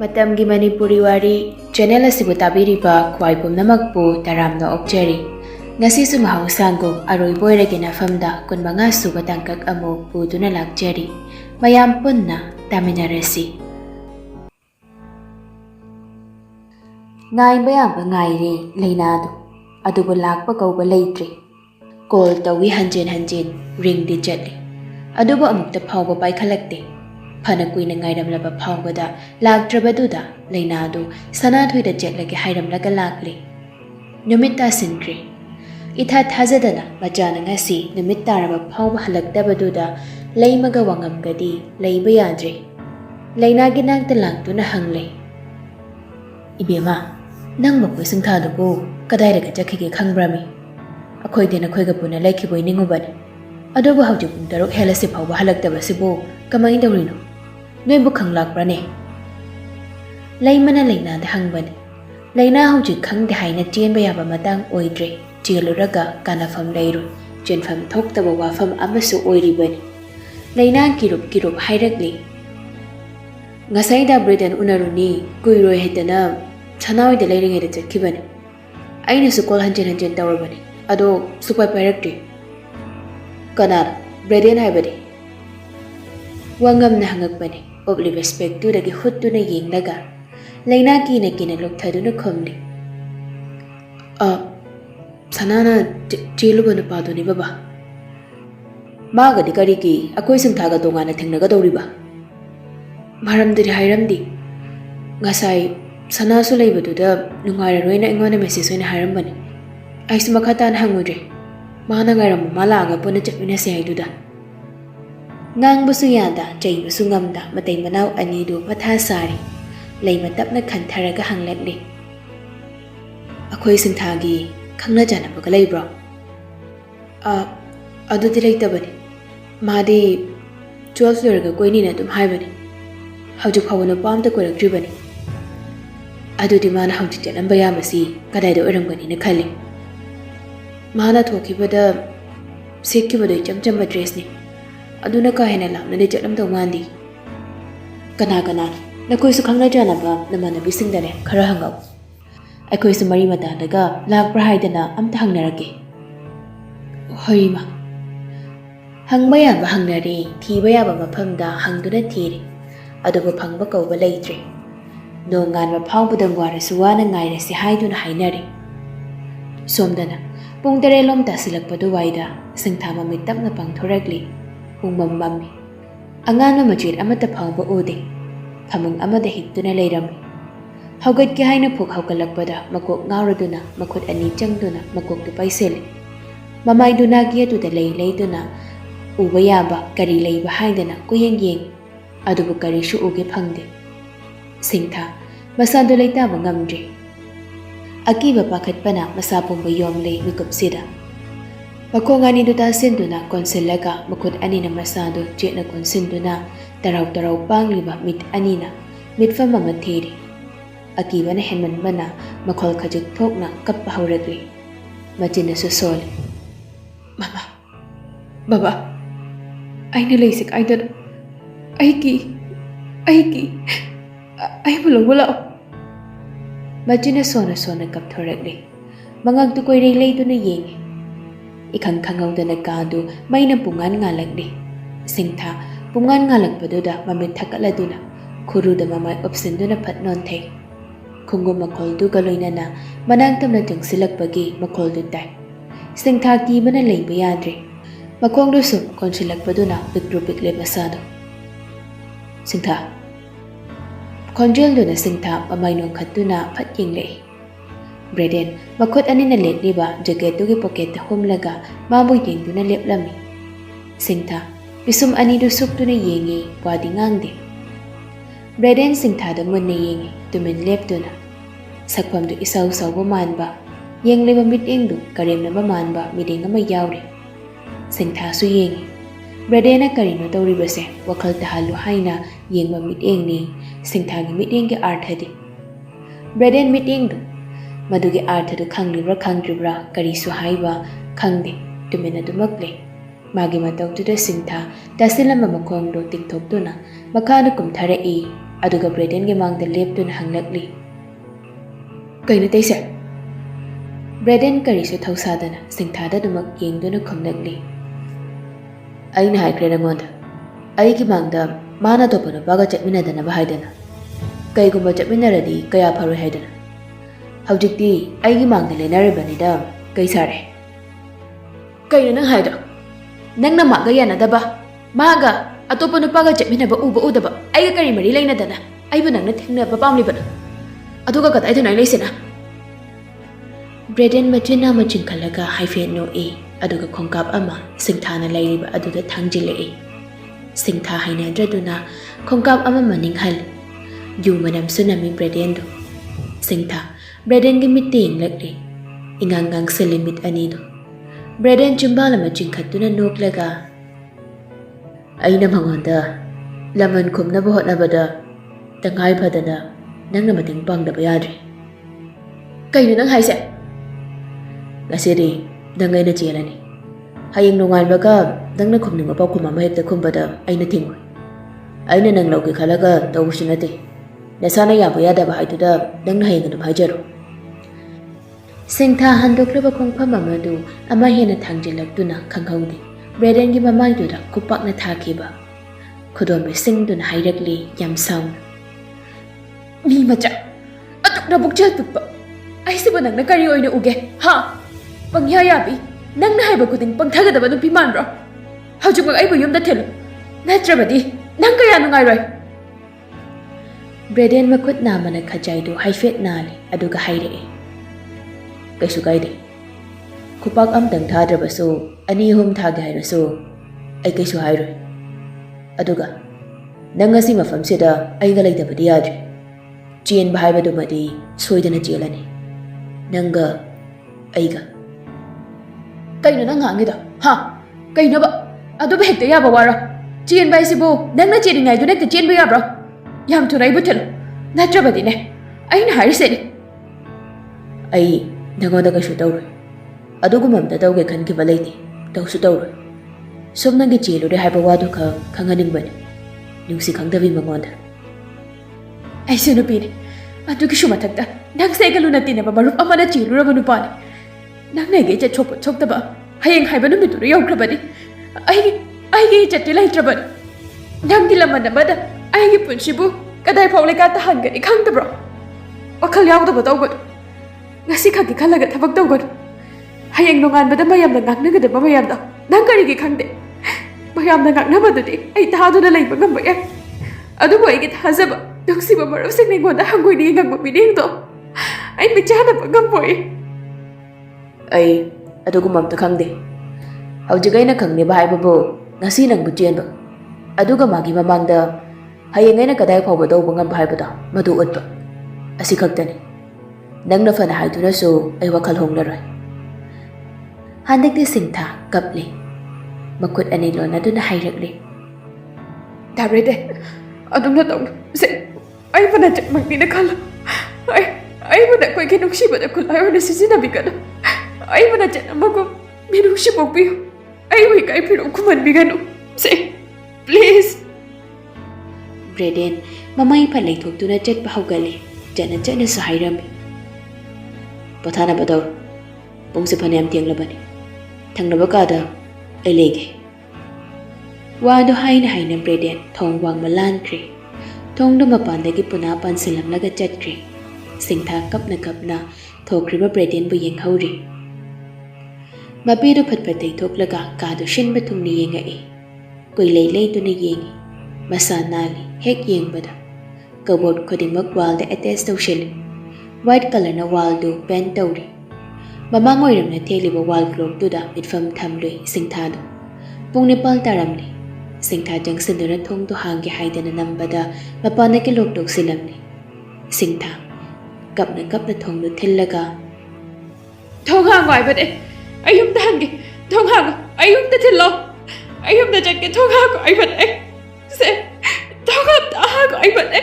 Matamgi Manipuri Wari channel asibu tabiriba khwai pumnamakpu taramna okjari. Ngasisu mahausango Aroiba Oirage Nafamdei kunmanga suba tangkak amu puduna lakjari. Mayam punna taminarasi. Ngai bayam ngairi leinadu. Adubu lakpa kauba leitri. Call tawi hanjin ring di jetli. Adubu amukta phawba paikhalakte. Phana kuina ngairamlaba phawbada laktrabaduda leinadu Sanahal da jetlage hairamlaga lakli. Numita sinkri. Itha thazadana majana ngasi numit taraba phawba halakdabaduda leimaga wangamgadi leiba yadre. Leinagi nangta langtuna hangle. Ibema, nang bakoi singthadubu kadai raga jakhige khangbrami. Akhoi dena khoiga puna laikhiboi ningubani. Adobu hauji pung taruk helasi phawba halakdabasibu kamai dawrino. Noibu khanglakbrane. Leimana leinada hangbani. Leina hauji khangde haina chenba yaba matang oidre. Cheluraga kanafam leiru. Chenfam thoktaba wafam amasu oiribani. Leina kirup hairagli. Ngasaida Britain unaruni kuiroi hetana Sanahal da leiringeda chatkibani. Aina su call hanjin tawrabani. Ado supai pairakti. Kanara Britain haibadi. Wangam na hangakbani. Obli respect tu dagi huttu na yinglaga. Leina kina lukthadu na khomli. Sanana cheluba na pado ni baba. Maga di kariki akoy singthaga tonga na thingnaga dawriba. Maramdiri hairamdi. Ngasai Sanahal leibaduda nungairaroi na ingona message oina hairambani. Aisu makhata na hangudre. Mana ngairam malaga puna chapminasi haiduda. Ngang busu yada jay busu ngamda matay manaw anidu mathasari. Lay matap na khantaraga hanglatli. Akoy singthagi khangna jana bagalay bro. Adu dilay tabani. Madi 12 luraga koy nina dum haibani. Haujuk hawano paamta koy ragdribani. Adu di mana haujuk janan bayamasi kaday da orangani na khali. Mana thokibada sekkibada jam address ni. Aduna ka hena lamna de jatlam to mandi kana nakoi su khangna jana ba namana bising dane khara hangau akoi su mari mata daga lakpra haidana amta hangnarake hoima hangbaya ba hangnari thibaya ba maphamda hangduna thiri adubu phangba kauba leitre nongan ba phawbudang wara suwana ngaire si haiduna hainari somdana pung dare lom tasilakpadu waida singthama mitapna pangthoragli Umam mami. Angano majid amata phawba ude. Phamung amada hittuna leirami. Haugat ki haina phuk haukalakpada makok ngauraduna makhut ani changduna makok tu paisele. Mamai duna giya tu da leiduna uba yaba kari leiba haidana kuyeng adubu kari shu uge phangde. Singtha masado leitaba ngamdre. Akiba pakhatpana masapumba yomle mikupsida. Makongani duta sinduna konsilaga makut anina masado jetna konsinduna taraw pangliba mit anina mitfama mathiri akiba na henman mana makol khajik thokna kappa hauragli majina susol mama baba aina leisik aidan aiki ai bula majina sona kapthoragli mangag tu koy relay tu na yengi Ikang kangaw da nagkado may na pungan ngalagli. Singtha, pungan ngalagpaduda mamit thakaladuna. Kuru da mamay opsin do na patnontay. Kung gumakoldo galoy na manangtam na tiyang silagpagi makoldo tay. Singtha kiba na lay bayadre. Makong lusum kon silagpaduna bigrupikle basado. Singtha. Konjel do na singtha mamay nung katuna patying lay. Breden, makot ani na let liba jaget dugi poket humlaga maboy yeng du na leplami. Singtha, bisum ani du suk du na yengi pwadi ngangde. Breden singtha da mun na yengi tumin lep du na. Sakpam du isaw buman ba, yeng liba miteng du karim na baman ba mideng nga mayawri. Singtha su yengi. Breden na karino tawri base wakal tahalu haina yeng ma miteng ni singtha gi miteng ki arthadi. Breden miteng du. Madugi arthadu khangdribra kari su haiba khangde tumina dumakle magi matawtuda singtha tasilama makongdo tingthokduna makana kumthara aduga Braden gi mangda leptuna hanglakli. Kaina teise? Braden karisu thausadana singthada dumak yengduna khumnakli. Aina haikre nangonda. Aigi mangda mana topana baga chatminadana bahaidana. Kaigumba chatminaradi kaya pharu haidana. Haujikti aigi mangda lenaribanida kaisare. Kaina nang haida? Nangna maga yanadaba. Maga atopa nupaga chatminaba uba udaba. Aiga kari mari lainadana. Aibu nangna thengnaba pamlibana. Aduga kadaiduna leisena. Braden machina machin khalaga haife no e aduga khongkap ama singthana lairiba aduda thangjile e. Singtha hainadraduna khongkap ama maninghal. Yu manam sunami Braden do. Singtha Braden gi miting lakli. Ingangang selimit ani do. Braden chumbala machin khatuna noklaga. Aina mangonda laman khumna ba hotnabada tangai phadana nangna mating pangdaba yadri. Kaino nang haise? Ngasiri dangai na chelani. Hayeng nungan baga dangna khumninga pau khumama hekta khumbada aina thingoi. Aina nang lauki khalaga tawusinate. Nasana yaba yadaba haituda dangna hayeng adum hajaru. Singtha handokraba khongpham amadu ama hena thangjilaktuna khanghaudi. Braden gi mamaiduda kupakna thakiba. Khudombe singduna hairakli yam sound. Mi macha atukna bukjal tukpa. Aisiba nangna kari oina uge. Ha? Pangya yabi nangna haiba kuding pangthagadaba nupi manbro. Haujukmak aibu yumda thilu. Natrabadi nang kaya nungairoi. Braden makut namana khajaidu haifet nali aduga hairei. Kaisu kaide. Kupak amtang thadrabasu ani hum thage hairasu ai kaisu hairoi. Aduga nang ngasi mafamsida aiga laidabadi yadri. Chien bahaibadumadi soidana chelani. Nanga aiga. Kaino nang hangida? Ha? Kaino ba? Aduba hekta yaba wara. Chien baisibu nangna cheningai du nekta chen ba yabra. Yam thurai buthil. Natrabadi ne. Aina hariseni. Ai nangoda kaisu tawroi. Adugumamda tawge khankiba leiti. Tawsu tawroi. Sum nangi chelure haiba wadu kha khanganingbani. Nungsi khangdabi mangonda. Aisu nupini. Adugi shumathakta nang segaluna tinaba marup amana chiluraba nupani. Nang nege cha chokpa choktaba hayeng haiba numituru yaukrabani. Aigi chatti laitrabani. Nang dilamanabada aigi punshibu kadai fauleka tahangani khangdabro. Wakhal yaudaba tawgadu. Ngasi khagi khalaga thabak tawgadu. Hayeng nonganbada mayamna ngaknagadaba mayamda nang karigi khangde. Mayamna ngaknabadudi ai tahaduna laiba ngamba ya. Adubu aigi thazaba Nungsiba marap siningwada hanggoy ni ngang mamining to. Ay pichana pa gamboy. Ay adugumamta khangde. Haujigay na khangni bahay babo ngasi nang butyen ba. Aduga magi mamangda hayengay na kaday pawba daw bangam bahay bada maduot ba. Asi khagtani. Nang nafana hayto na so ay wakal hong naroy. Handik di singtha kapli. Makut anilo na doon na hayrakli. Darede. Adum na tawag. Ay pa na dyan magdina kala. Ay pa na ko'y kinungsiba na kulayo na sisinabi ka na. Ay pa na dyan ang magong minungsiba piyo. Ay huwag kay pinong kumanbigan o. Say, please. Braden, mamay palay tukto na dyan pahugali. Dyan na sa hayrami. Patana ba daw? Pungsi pa niyam tiyang laban. Tang na ba kada ay lege. Wado hay na Braden thong wang malan kri. Thong do mapandagi punapan silam laga chatri. Singtha kap na thokri ba Braden bu yeng hauri. Mabido patpatay thoklaga kado shin batung ni yenga e. Koy lay to ni yengi. Masanali hek yeng bada. Kabot koding magwal da etes daw shili. White color na wall do pen tawri. Mamangoy ram na teli ba wall clock do da mitfam thamloy singthado. Pung nipal taramli. Singtha jang sindura thong to hangi haida na nambada mapana ke lokdok silamni. Singtha kap na thong do thillaga. Thong hang ay bade. Ayum da hangi. Thong hang ayum da thillo. Ayum da jakke thong hang ay bade. Se thong hang ay bade.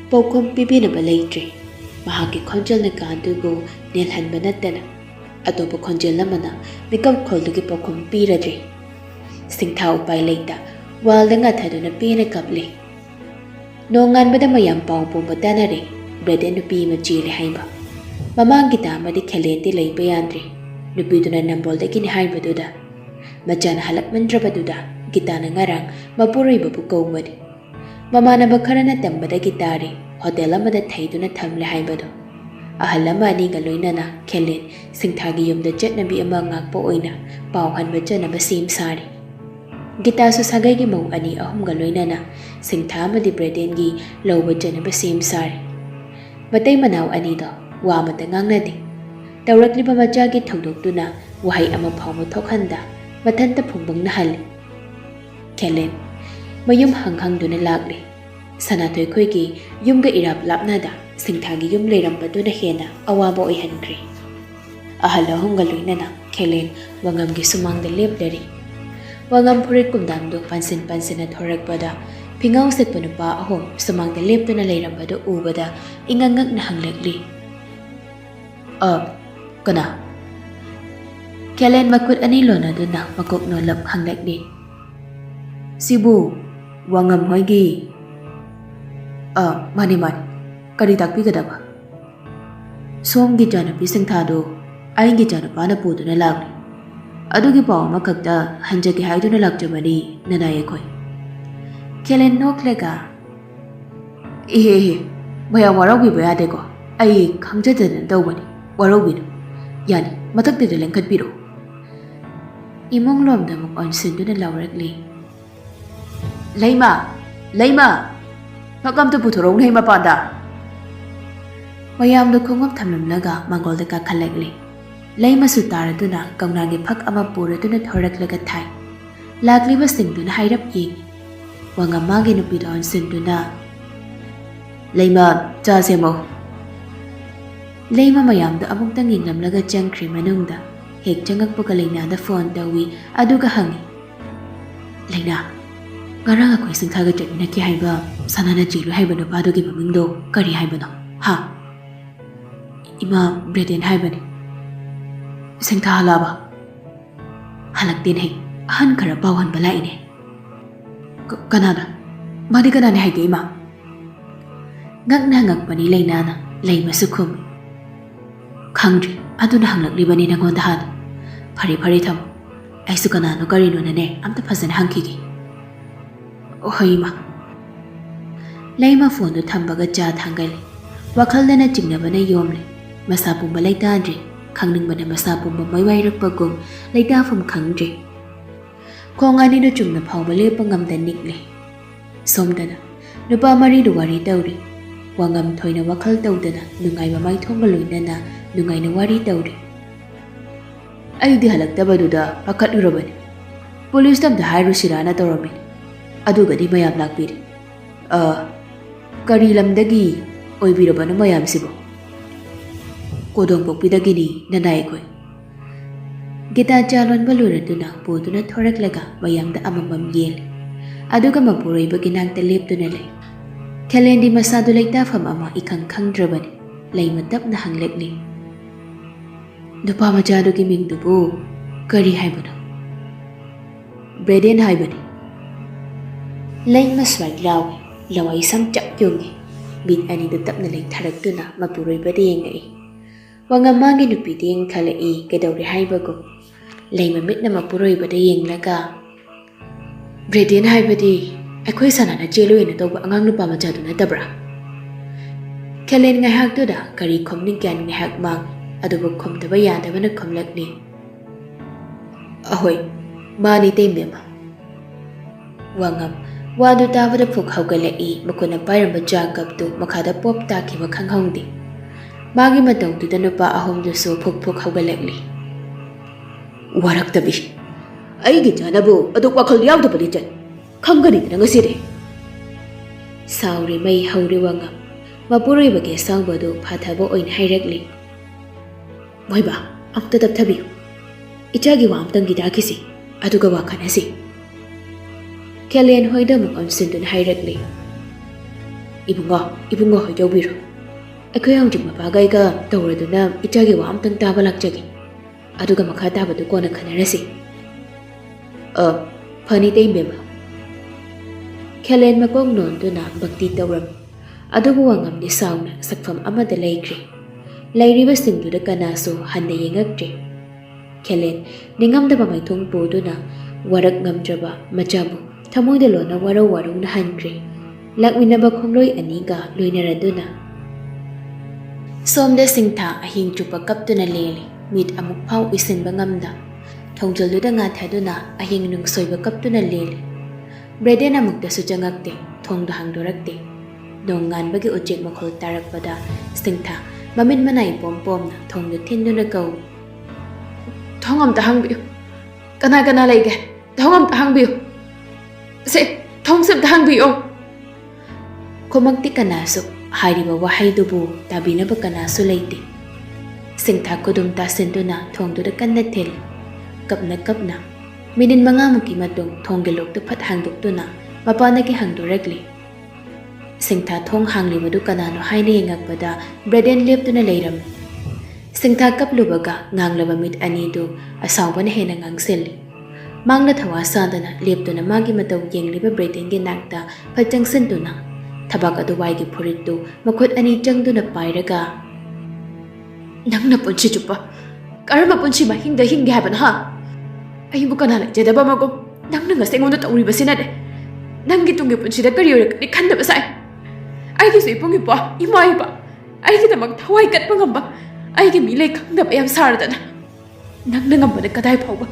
Pokom pipi na balaytri. Mahagi konjal na kadugo nilhan ba natana. Ato po konjal naman na mikam koldugi pokom piradri. Singtha upai leita walda ngathaduna pena kapli. Nonganbada mayam pau pumba tanare Braden nupi ma chile haiba. Mamang kita amadi kheleti leiba yandri. Nupiduna namboldagini haibaduda. Machana halak mandrabaduda gitana ngarang Mapuroiba bu kawmadi. Mamanaba kharana tambada gitari hotel amada thaiduna thamle haibadu. Ahal ama aniga loinana khelen Singthagi yumda chatnabi ama ngakpa oina pau hanba chanaba sim sari. Gita su sagai gi mau ani ahumga loinana Singtha amadi Braden gi lawba chanaba sim sari. Matay manaw ani do wa mata ngangnadi. Tawrakliba machagi thawdoktuna wahai ama phawma thokhanda mathanta phungbang nahali. Khelen mayum hanghangduna lagli. Sanathoi khoigi yumga irap lapnada Singthagi yum leirambaduna hena awaba oihankri. Ahal ahumga loinana khelen wangamgi sumangda lepdari. Wangam phurit kumdamdu pansin thorakpada Pingaw setpa nupa ahom sumangda lepduna leirambadu ubada ingangak na hanglekli. Kana? Khelen makut ani lona duna makok nolap hanglekli. Sibu, wangam hoigi. Mani. Kari takpi kadaba. Som gi janapi Singthado, ai gi janapa na puduna lagli. Adugi paw makakta hanjagi haiduna lagjamani nanaye koi. Khelen noklega. Maya warawi bayade ko. Ai khangjadana dawbani. Warawin. Yani matakdida lengkat biro. Imong lomda muk onsinduna lawrakli. Leima. Makamta puthorong nei mapanda. Mayamda khongam thamlamlaga mangolda ka khalakli. Leima su taraduna kaunagi phak ama puraduna thoraklaga thai. Lakliba singduna hairap yeng. Wangamagi nupido onsinduna. Leima cha semo. Leima mayamda amuktang yinglamlaga changkri manungda. Hek changakpaga Leinada phone tawi aduga hangi. Leina, ngarang akoy Singthaga chatminaki haiba sanana jilu haiba nupadugi mamingdo kari haiba no. Ha? Ima Braden haibani. Singtha halaba. Halak din hai. Ahan kara bawan balai ne. Kanada. Madi kanane haide ima. Ngakpani Leinana Leima sukhum. Khangri aduna hanglakli nangonda han. Phari tham. Aisu kanano karino nane amta phazana hangkigi. Ohaima. Leima phone do thambaga cha thangali. Wakaldana jingnabana yomle. Masapumba laitandri. Khangningbana masapumba maiwairakpagum laitafum khangdri. Khongani do chumna phawba lepa ngamda nikle. Somdana nupa mari do wari tawri. Wangam thoina wakhal tawdana nungaiba maithomba loinana nungaina wari tawri. Aidi halaktabaduda pakhatlurabani. Police tamda hairu sirana tawrami. Adugadi mayam lakpiri. Kari lamdagi oibirabana mayam sibo. Kodong pokpidagini nanay koy. Gita chalon baluraduna putuna thoraklaga mayamda amamam yel. Aduga Mapuroiba ginagta lepduna lay. Khelendi masado laitafam ama ikang khangdrabani. Leima tapna hanglekli. Nupa machado ki mingdubu kari haibana. Braden haibani. Leima swag lawi lawai sam chak yongi. Bin ani do tapna lay tharakduna Mapuroiba dengai. Wangamagi nupi deng khalai kedawri haibago. Leima mitna Mapuroiba yenglaga. Braden haibadi akhoi sanana cheloina tawba angang nupa machado natabra. Khelen ngaihak tuda kari khomni kyan ngaihak mang adubu khomdaba yadabana khomlakni. Ahoi mani tembema. Wangam wadu tabada phuk haugalai makuna pairamba jagabtu makhada pop takhiba khanghongdi. Magi matawduda nupa ahomdusu phuk haugalakli. Waraktabi. Aigi janabu aduk wakhal yawdabadi chan. Khangani dana ngasire. Sauri mai hauri wangam. Mapuroiba ke sawbadu phathaba oin hairakli. Moiba amta tapthabiyu. Ichagi wa amtangi dakisi aduga wakhanasi. Khelen hoida muk onsindun hairakli. Ibungo hoi jawbiru. Akhoi hawjik mapagaiga tawraduna ichagi wa amtang taba lakjagi. Aduga makha tabadu kona khanarasi. Pani teimbema. Kelen makong non do na bakti tawram. Adubu wangam di sauna sakfam amada laikri. Lairiba singdu da kanaso handa yengakri. Kelen ningam da bamay tungpo do na warak ngamdraba majabu tamoy da lona waraw-warong na hankri. Lakminaba kongloy aniga loy naraduna. Somda singta ahing chupa kapto na lele. Mit amuk pao isin bangamda. Thongjol do da nga thaduna ahing nungsoy ba kapto na lele. Brede na mukda sujangakte, thongdo hangdorakte. Nongan bagi ujek makhol tarak pada singta mamin manay pom-pom na thongdo tindu na gaw. Thongam tahang biyo. Kana laige. Thongam tahang biyo. Se, thongsam tahang biyo. Kumagti kanaso, hari ba wahay dubu, tabi na ba kanaso laite. Singta ko dumta sendo na thongdo da kanatil. Kap na. Minin mga mukimatong thonggilok da pat hangdok do na, mapanagi hangdoregli. Singta thong hangli madu kanano hay na yingag pada, breden lip do na layram. Singta kaplubaga ngang labamit anido, asaw pa na henang angsil. Mang natawasada na lip do na magi mataw yeng liba breden ginagda, patjang sendo na. Tabak aduway gi purito, makut ani jang do na pairaga. Nang napunsi chupa, karama punsi ba hingda haban ha? Ay bukan halak jada ba magom, nang nangasay ngunot ang uriba sinade. Nang gitong punsi da karyorak ni kanda ba say? Ay gi ipong ipa, imay ba? Ay kita magtaway kat pangamba, ay gi milay kang na bayam sarada na. Nang nangamba na kaday pa ba?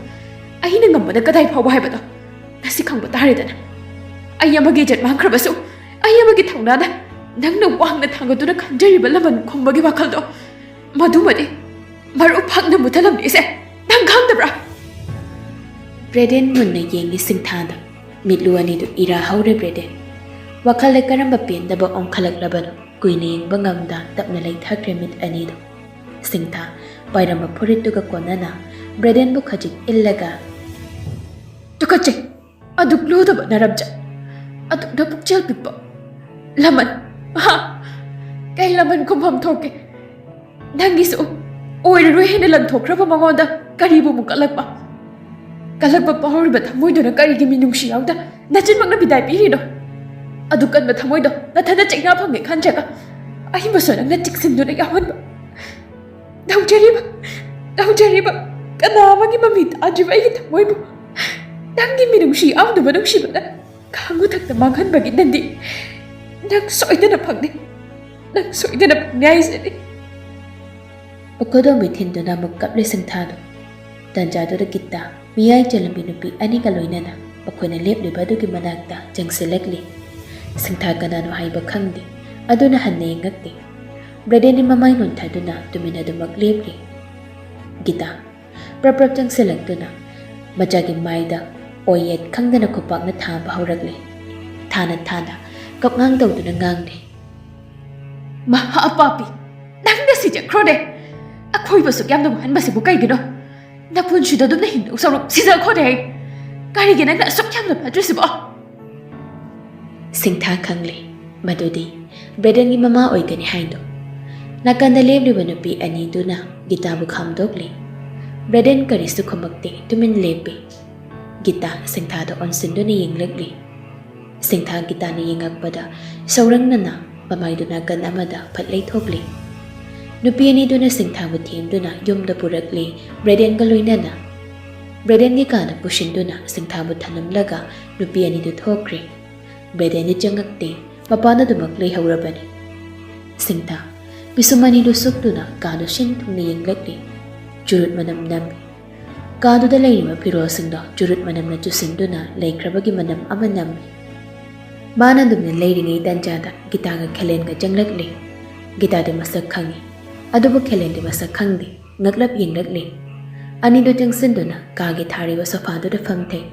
Ay nangamba na kaday pa ba hay ba to? Nasi kang batari da na. Ay yamagijat mangkrabaso. Ay amagi thangna da nang na wang na thangga do na kanjari ba laman kung magi wakal do madumadi maru phak na mutalam ni se nang khang da bra Breden mun na yeng ni singthanda mitluani do ira haure Breden wakal le karamba pen da ba ong khalak laban kuine yeng bangam da tapna lai thakre mit ani do singtha pairama phurit do ga konana Breden bu khajik illaga tukache aduk lo da ba narabja aduk da pukchal pipa Laman, ha? Kay laman ko mamtoke. Nangiso, oirruhe na lang tokra pa mangoda, karibo mo kalagpa. Kalagpa pa hori ba tamoy do na karigi minung siyaw da, nachin mang nabiday pihino. Adukan ba tamoy do, natana chik na pangge kanja ka. Ay maso nang nachiksin do na yawan ba. Daw jari ba, kanamang imamit aji ba iki tamoy mo. Nangi minung siyaw do ba nung siya ba na, kangutak na manghan bagi nandi. Nang soy na pagni. Nang soy na pagni ay sini. Pagkodo mitin do na magkapli singtado. Danjado da kita, miyay jalan binupi ani kaloy na na. Pagko na lip liba do gimanagda, jang selekli. Singtaga na no hay bakangdi. Ado na hanay ngagdi. Brade ni mamay nunta do na, dumina do maglipli. Gita, praprap jang selek do na. Majagin mayda, oyet kang na nakupak na tamba hauragli. Tana. Kap ngang daw doon ang ngang ni. Maha papi, nang nasijak krode. Ako'y basok yam naman basi bukay gino. Napunsi daw doon na hindaw sa rok sisa ko de. Kaya ginang nasok yam na padres ba? Singta kangli, madudi, bredan ni mama oy gani haindo. Nakandalib li wanupi ani do na gitabuk hamdogli. Bredan karisu kumakti tumin lepi. Gita singta do onsin do ni yinglagli. Singtha kita ni yingag pada saurang nana pamay do na gan amada patlay thogli. Nupi ani do na singtha mutim do na yom da purakli breden galoy nana. Breden ni ka na pushin do na singtha mutanam laga nupi ani do thogri. Breden ni jangakti mapana do maglay haurabani. Singtha bisumani do suk do na kano shin tung ni yinglagli. Jurut manam nami. Kano da lay ma pirosing do jurut manam na jusin do na lay krabagi manam amanami. Mana dum ni lady ngay danjada gita nga kelen nga janglagli. Gita di masak khangi. Ado ba kelen di masak khangdi. Ngaglap yinglagli. Ani do jang sindo na kagi thari wa sofa do da famte.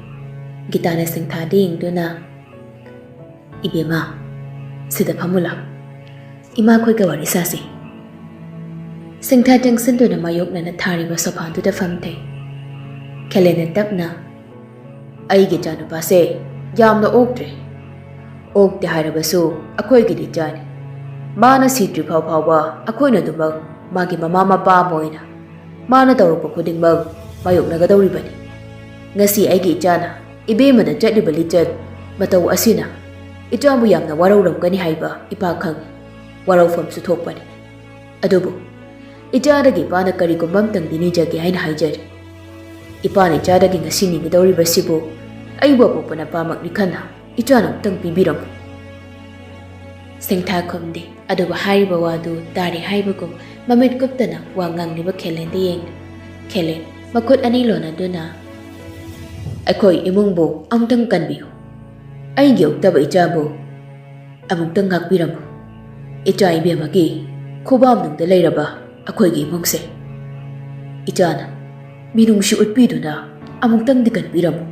Gita na singtha di ying do na. Ibe ma. Sida pamula. Ima ko'y gawari sasi. Singtha jang sindo na mayok na na thari wa sofa do da famte. Kelen na tap na. Ay gita no ba se. Yam na oktre. Ok di harabaso, ako'y gidi dyan. Mana si Trip Haw-Hawa, ako'y nadumag, magi mamamapa mo na. Mana daw pa kuding mag, mayok na gadaw riba ni. Nga si ay gi dyan Ibemana chꯠꯂꯤꯕ ꯂꯤꯆꯠ ꯃꯇꯧ ꯑꯁꯤꯅ ꯏꯆꯥꯕꯨ ꯌꯥꯝꯅ ꯋꯥꯔꯧꯔꯝꯒꯅꯤ ꯍꯥꯏꯕ ꯏꯄꯥ ꯈꯪꯏ, ꯋꯥꯔꯧꯐꯝꯁꯨ ꯊꯣꯛꯄꯅꯤ꯫ ꯑꯗꯨꯕꯨ ꯏꯆꯥꯗꯒꯤ ꯏꯄꯥꯅ ꯀꯔꯤꯒꯨꯝꯕ ꯑꯃꯇꯪꯗꯤ ꯅꯤꯖꯒꯦ ꯍꯥꯏꯅ ꯍꯥꯏꯖꯔꯤ꯫ ꯏꯄꯥꯅ ꯏꯆꯥꯗꯒꯤ ꯉꯁꯤ ꯅꯤꯒꯗꯧꯔꯤꯕꯁꯤꯕꯨ ꯑꯩꯕꯨ ꯑꯄꯣꯛꯄ ꯅꯄꯥꯃꯛꯅꯤ ꯈꯟꯅ ꯏꯆꯥꯅ ꯑꯃꯨꯛꯇꯪ ꯄꯤꯕꯤꯔꯝꯃꯨ꯫ ꯁꯤꯡꯊꯥ ꯈꯨꯝꯗꯦ, ꯑꯗꯨꯕꯨ ꯍꯥꯏꯔꯤꯕ ꯋꯥꯗꯨ ꯇꯥꯔꯦ ꯍꯥꯏꯕꯒꯨꯝ ꯃꯃꯤꯠ ꯀꯨꯞꯇꯅ ꯋꯥ ꯉꯥꯡꯂꯤꯕ ꯈꯦꯂꯦꯟꯗ ꯌꯦꯡꯂꯤ꯫ ꯈꯦꯂꯦꯟ ꯃꯈꯨꯠ ꯑꯅꯤ ꯂꯣꯟꯅꯗꯨꯅ ꯑꯩꯈꯣꯏ ꯏꯃꯨꯡꯕꯨ ꯑꯃꯨꯛꯇꯪ ꯀꯟꯕꯤꯌꯨ, ꯑꯩꯒꯤ ꯌꯣꯛꯇꯕ ꯏꯆꯥꯕꯨ ꯑꯃꯨꯛꯇꯪ ꯉꯥꯛꯄꯤꯔꯝꯃꯨ꯫ ꯏꯆꯥ ꯏꯕꯦꯝꯃꯒꯤ ꯈꯨꯕꯥꯝꯅꯨꯡꯗ ꯂꯩꯔꯕ ꯑꯩꯈꯣꯏꯒꯤ ꯏꯃꯨꯡꯁꯦ ꯏꯆꯥꯅ ꯃꯤꯅꯨꯡꯁꯤ ꯎꯠꯄꯤꯗꯨꯅ ꯑꯃꯨꯛꯇꯪꯗꯤ ꯀꯟꯕꯤꯔꯝꯃꯨ꯫